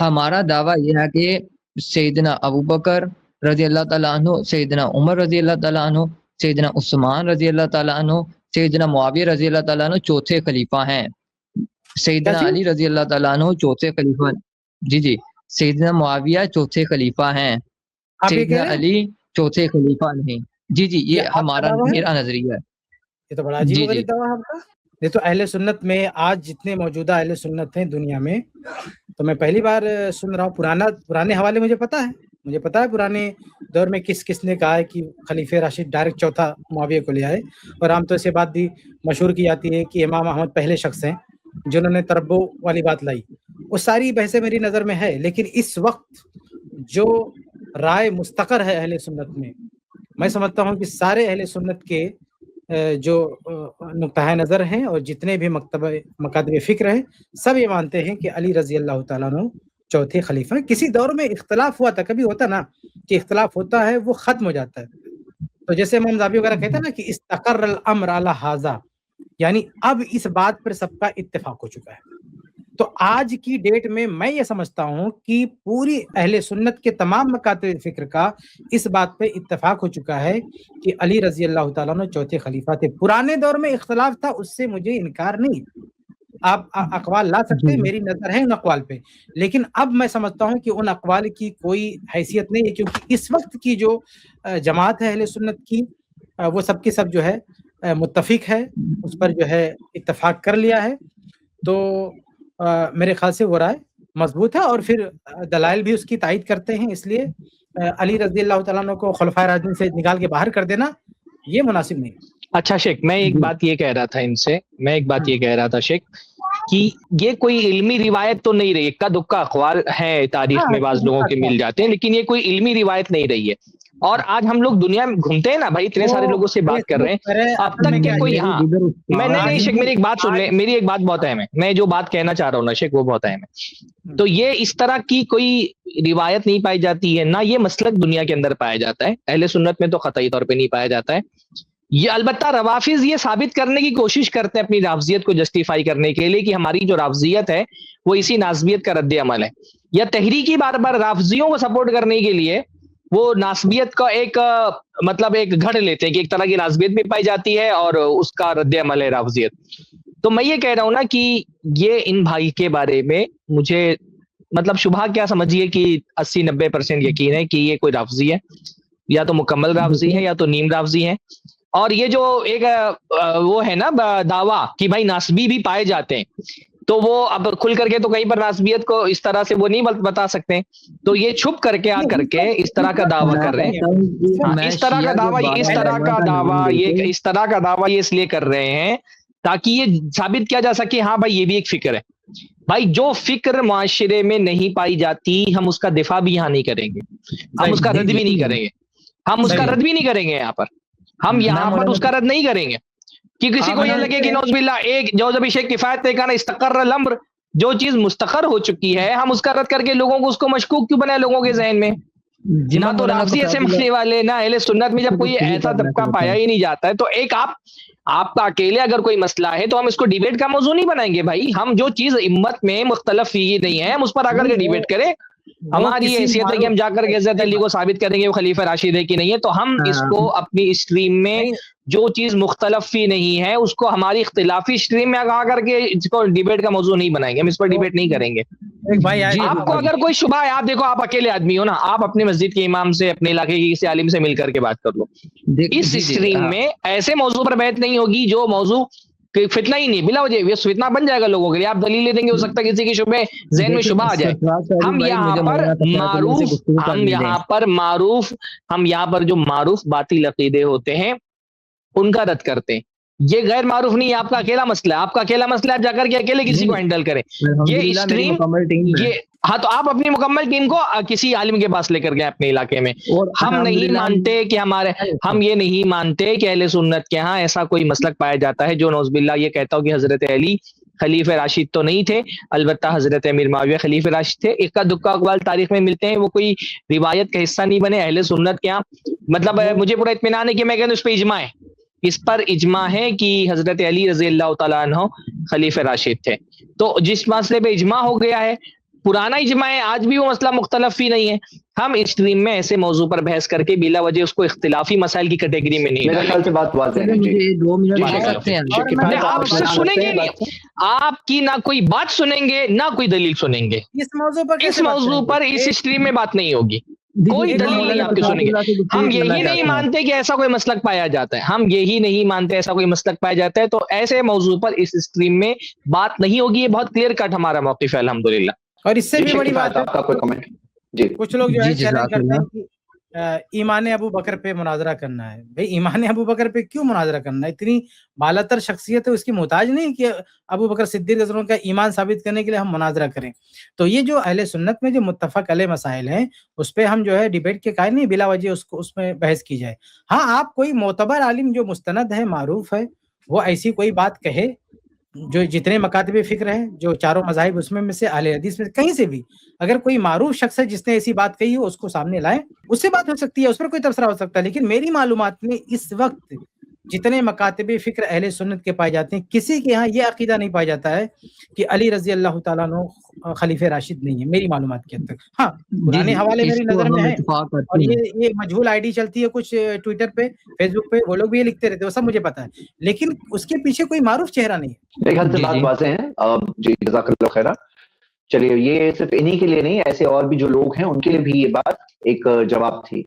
ہمارا دعویٰ یہ ہے کہ سیدنا ابو بکر رضی اللہ تعالیٰ عنہ، سیدنا عمر رضی اللہ تعالیٰ عنہ، سیدنا عثمان رضی اللہ تعالیٰ عنہ، سیدنا معاویہ رضی اللہ تعالیٰ عنہ چوتھے خلیفہ ہیں. سیدنا علی رضی اللہ تعالیٰ عنہ چوتھے خلیفہ. جی سیدنا معاویہ چوتھے خلیفہ ہیں، سیدنا علی چوتھے خلیفہ نہیں. جی یہ ہمارا میرا نظریہ ہے. یہ تو بڑا عجیب غریب دعویٰ ہے آپ کا. یہ تو اہل سنت میں آج جتنے موجودہ اہل سنت ہیں دنیا میں، تو میں پہلی بار سن رہا ہوں. پرانے حوالے مجھے پتا ہے پرانے دور میں کس نے کہا ہے کہ خلیفہ راشد ڈائریکٹ چوتھا معاویہ کو لے آئے. اور عام طور سے بات بھی مشہور کی جاتی ہے کہ امام احمد پہلے شخص ہیں جنہوں نے تربو والی بات لائی. وہ ساری بحثیں میری نظر میں ہے، لیکن اس وقت جو رائے مستقر ہے اہل سنت میں سمجھتا ہوں کہ سارے اہل سنت کے جو نقطہ نظر ہیں اور جتنے بھی مکاتب فکر ہیں، سب یہ مانتے ہیں کہ علی رضی اللہ تعالیٰ عنہ چوتھے خلیفہ. کسی دور میں اختلاف ہوا تھا، کبھی ہوتا نا کہ اختلاف ہوتا ہے وہ ختم ہو جاتا ہے. تو جیسے امام ذہبی وغیرہ کہتے ہیں نا کہ استقر الامر علی ھذا، یعنی اب اس بات پر سب کا اتفاق ہو چکا ہے. تو آج کی ڈیٹ میں یہ سمجھتا ہوں کہ پوری اہل سنت کے تمام مکاتب فکر کا اس بات پہ اتفاق ہو چکا ہے کہ علی رضی اللہ تعالیٰ عنہ چوتھے خلیفہ تھے. پرانے دور میں اختلاف تھا، اس سے مجھے انکار نہیں. آپ اقوال لا سکتے ہیں، میری نظر ہے ان اقوال پہ، لیکن اب میں سمجھتا ہوں کہ ان اقوال کی کوئی حیثیت نہیں ہے، کیونکہ اس وقت کی جو جماعت ہے اہل سنت کی، وہ سب کی سب جو ہے متفق ہے، اس پر جو ہے اتفاق کر لیا ہے. تو میرے خیال سے وہ رائے مضبوط ہے، اور پھر دلائل بھی اس کی تائید کرتے ہیں. اس لیے علی رضی اللہ تعالیٰ عنہ کو خلفائے راشدین سے نکال کے باہر کر دینا یہ مناسب نہیں. اچھا شیخ، میں ایک بات یہ کہہ رہا تھا شیخ کہ یہ کوئی علمی روایت تو نہیں رہی. اکا دکا اقوال ہیں تاریخ میں بعض لوگوں کے مل جاتے ہیں، لیکن یہ کوئی علمی روایت نہیں رہی ہے. اور آج ہم لوگ دنیا میں گھومتے ہیں نا بھائی، اتنے سارے لوگوں سے بات کر رہے ہیں، اب تک کہ کوئی میں نہیں شیخ، میری ایک بات سن لیں، میری ایک بات بہت اہم ہے، میں جو بات کہنا چاہ رہا ہوں نا شیخ وہ بہت اہم ہے. تو یہ اس طرح کی کوئی روایت نہیں پائی جاتی ہے، نہ یہ مسلک دنیا کے اندر پایا جاتا ہے. اہل سنت میں تو قطعی طور پہ نہیں پایا جاتا ہے. یہ البتہ روافض یہ ثابت کرنے کی کوشش کرتے ہیں اپنی رافضیت کو جسٹیفائی کرنے کے لیے کہ ہماری جو رافضیت ہے وہ اسی ناسبیت کا رد عمل ہے، یا تحریکی بار بار رافضیوں کو سپورٹ کرنے کے لیے وہ ناسبیت کا ایک گھڑ لیتے ہیں کہ ایک طرح کی ناسبیت بھی پائی جاتی ہے اور اس کا رد عمل ہے رافضیت. تو میں یہ کہہ رہا ہوں نا کہ یہ ان بھائی کے بارے میں مجھے شبہ کیا سمجھیے کہ 80-90% یقین ہے کہ یہ کوئی رافضی ہے، یا تو مکمل رافضی ہے یا تو نیم رافضی ہے. اور یہ جو ایک وہ ہے نا دعویٰ کہ بھائی ناسبی بھی پائے جاتے ہیں، تو وہ اب کھل کر کے تو کہیں پر ناسبیت کو اس طرح سے وہ نہیں بتا سکتے، تو یہ چھپ کر کے اس طرح کا دعویٰ کر رہے ہیں. اس طرح کا دعویٰ یہ اس لیے کر رہے ہیں تاکہ یہ ثابت کیا جا سکے ہاں بھائی یہ بھی ایک فکر ہے. بھائی جو فکر معاشرے میں نہیں پائی جاتی ہم اس کا دفاع بھی یہاں نہیں کریں گے، ہم اس کا رد بھی نہیں کریں گے، یہاں پر ہم اس کا رد نہیں کریں گے کہ کسی کو یہ لگے کہ نعوذ باللہ ایک جو جب شیخ کفایت نے کہا نا استقر الامر، جو چیز مستقر ہو چکی ہے ہم اس کا رد کر کے لوگوں کو اس کو مشکوک کیوں بنائے لوگوں کے ذہن میں. نہ تو رافضی ایسے مسئلے والے، نہ اہل سنت میں جب کوئی ایسا طبقہ پایا ہی نہیں جاتا ہے تو ایک آپ کا اکیلے اگر کوئی مسئلہ ہے تو ہم اس کو ڈیبیٹ کا موضوع نہیں بنائیں گے. بھائی ہم جو چیز امت میں مختلف ہی نہیں ہے ہم اس پر آ کر کے ڈیبیٹ کریں. ہماری یہ حیثیت ہے کہ ہم جا کر کے حضرت علی کو ثابت کریں گے وہ خلیفہ راشد ہے کہ نہیں ہے، تو ہم اس کو اپنی اسٹریم میں جو چیز مختلف ہی نہیں ہے اس کو ہماری اختلافی اسٹریم میں آ کر کے اس کو ڈیبیٹ کا موضوع نہیں بنائیں گے، ہم اس پر ڈیبیٹ نہیں کریں گے. آپ کو اگر کوئی شبہ ہے، آپ دیکھو آپ اکیلے آدمی ہو نا، آپ اپنے مسجد کے امام سے اپنے علاقے کے کسی عالم سے مل کر کے بات کر لو. اس اسٹریم میں ایسے موضوع پر بحث نہیں ہوگی جو موضوع فتنہ ہی نہیں، بلا وجہ یہ فتنہ بن جائے گا لوگوں کے لیے. آپ دلیلیں دیں گے، ہو سکتا ہے کسی کے شبہ ذہن میں شبہ آ جائے. ہم یہاں پر جو معروف باطل عقیدے ہوتے ہیں ان کا رد کرتے ہیں. یہ غیر معروف نہیں ہے، آپ کا اکیلا مسئلہ ہے، آپ کا اکیلا مسئلہ ہے، آپ جا کر کے اکیلے کسی کو ہینڈل کریں. یہ اسٹریم ہاں تو آپ اپنی مکمل ٹیم کو کسی عالم کے پاس لے کر گئے اپنے علاقے میں. ہم نہیں مانتے کہ ہم یہ نہیں مانتے کہ اہل سنت کے ہاں ایسا کوئی مسلک پایا جاتا ہے جو نعوذ باللہ یہ کہتا ہو کہ حضرت علی خلیفہ راشد تو نہیں تھے، البتہ حضرت امیر معاویہ خلیفہ راشد تھے. اکا دکا اقوال تاریخ میں ملتے ہیں، وہ کوئی روایت کا حصہ نہیں بنے. اہل سنت کے ہاں مجھے پورا اطمینان ہے کہ میں کہوں اس پہ اجماع ہے، اس پر اجماع ہے کہ حضرت علی رضی اللہ تعالیٰ عنہ خلیفہ راشد تھے. تو جس مسئلے پہ اجماع ہو گیا ہے پرانا اجماع ہے، آج بھی وہ مسئلہ مختلف ہی نہیں ہے. ہم اسٹریم میں ایسے موضوع پر بحث کر کے بلا وجہ اس کو اختلافی مسائل کی کیٹیگری میں نہیں میرے خیال سے بات واضح ہے. مجھے 2 منٹ دے سکتے ہیں؟ آپ سے سنیں گے نہیں، آپ کی نہ کوئی بات سنیں گے نہ کوئی دلیل سنیں گے. اس موضوع پر اس اسٹریم میں بات نہیں ہوگی، کوئی دلیل نہیں آپ کی سنیں گے. ہم یہی نہیں مانتے کہ ایسا کوئی مسلک پایا جاتا ہے، ہم یہی نہیں مانتے ایسا کوئی مسلک پایا جاتا ہے، تو ایسے موضوع پر اس اسٹریم میں بات نہیں ہوگی. یہ بہت کلیئر کٹ ہمارا موقف ہے الحمدللہ. اور اس سے بھی بڑی بات آپ کا کوئی کمنٹ؟ جی کچھ لوگ جو ہے چیلنج کرتے ہیں کہ ایمان ابو بکر پہ مناظرہ کرنا ہے. بھئی ایمان ابو بکر پہ کیوں مناظرہ کرنا ہے؟ اتنی بالاتر شخصیت ہے، اس کی محتاج نہیں کہ ابو بکر صدیق رضی اللہ عنہ کا ایمان ثابت کرنے کے لیے ہم مناظرہ کریں. تو یہ جو اہل سنت میں جو متفق علیہ مسائل ہیں اس پہ ہم جو ہے ڈیبیٹ کے قائل نہیں، بلا وجہ اس میں بحث کی جائے. ہاں آپ کوئی معتبر عالم جو مستند ہے، معروف ہے، وہ ایسی کوئی بات کہے جو جتنے مکاتب فکر ہیں، جو چاروں مذاہب اس میں سے اہل حدیث میں کہیں سے بھی اگر کوئی معروف شخص ہے جس نے ایسی بات کہی ہو، اس کو سامنے لائیں، اس سے بات ہو سکتی ہے، اس پر کوئی تبصرہ ہو سکتا ہے. لیکن میری معلومات میں اس وقت جتنے مکاتب فکر اہل سنت کے پائے جاتے ہیں، کسی کے ہاں یہ عقیدہ نہیں پایا جاتا ہے کہ علی رضی اللہ تعالیٰ عنہ خلیفہ راشد نہیں ہے، میری معلومات کے حد تک. ہاں پرانے حوالے میری نظر میں ہیں، اور یہ مجہول آئی ڈی چلتی ہے کچھ ٹویٹر پہ، فیس بک پہ، وہ لوگ بھی یہ لکھتے رہتے ہیں، وہ سب مجھے پتا ہے، لیکن اس کے پیچھے کوئی معروف چہرہ نہیں ہے. میرے خیال سے بات واضح ہے. جی جزاک اللہ خیرہ. چلیے، یہ صرف انہی کے لیے نہیں، ایسے اور بھی جو لوگ ہیں ان کے لیے بھی یہ بات ایک جواب تھی.